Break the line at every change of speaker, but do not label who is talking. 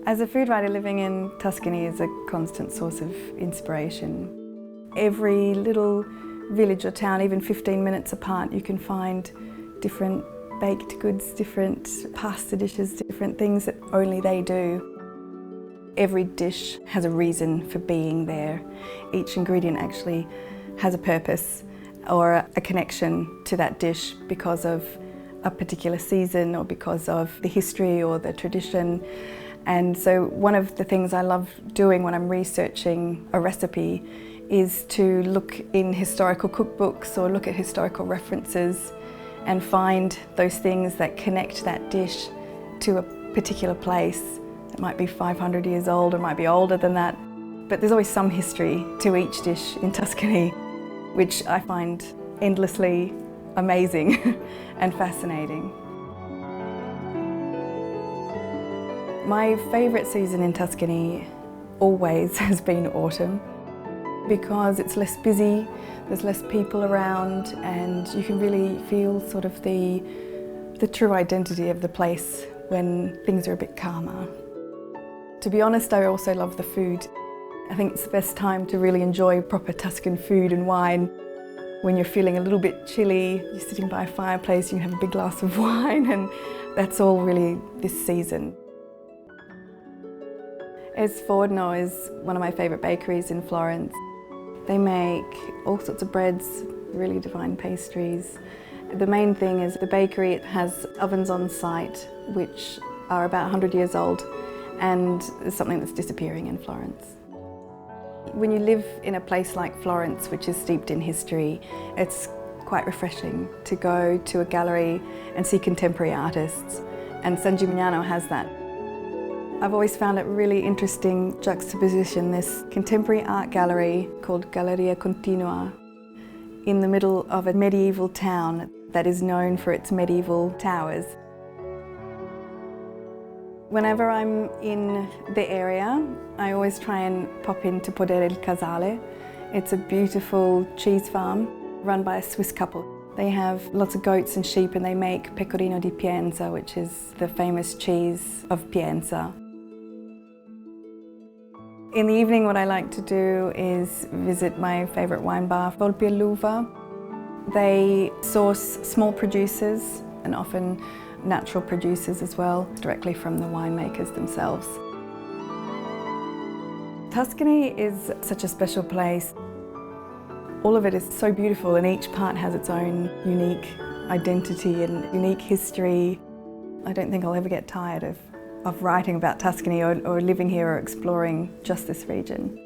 As a food writer, living in Tuscany is a constant source of inspiration. Every little village or town, even 15 minutes apart, you can find different baked goods, different pasta dishes, different things that only they do. Every dish has a reason for being there. Each ingredient actually has a purpose or a connection to that dish because of a particular season or because of the history or the tradition. And so one of the things I love doing when I'm researching a recipe is to look in historical cookbooks or look at historical references and find those things that connect that dish to a particular place. It might be 500 years old, or it might be older than that. But there's always some history to each dish in Tuscany, which I find endlessly amazing and fascinating. My favourite season in Tuscany always has been autumn because it's less busy, there's less people around, and you can really feel sort of the true identity of the place when things are a bit calmer. To be honest, I also love the food. I think it's the best time to really enjoy proper Tuscan food and wine. When you're feeling a little bit chilly, you're sitting by a fireplace, you have a big glass of wine, and that's all really this season. S.Forno is one of my favourite bakeries in Florence. They make all sorts of breads, really divine pastries. The main thing is the bakery has ovens on site which are about 100 years old, and it's something that's disappearing in Florence. When you live in a place like Florence, which is steeped in history, it's quite refreshing to go to a gallery and see contemporary artists, and San Gimignano has that. I've always found it really interesting juxtaposition, this contemporary art gallery called Galleria Continua in the middle of a medieval town that is known for its medieval towers. Whenever I'm in the area, I always try and pop into Podere il Casale. It's a beautiful cheese farm run by a Swiss couple. They have lots of goats and sheep, and they make pecorino di Pienza, which is the famous cheese of Pienza. In the evening, what I like to do is visit my favourite wine bar, Volpi e l'Uva. They source small producers and often natural producers as well, directly from the winemakers themselves. Tuscany is such a special place. All of it is so beautiful, and each part has its own unique identity and unique history. I don't think I'll ever get tired of writing about Tuscany or living here or exploring just this region.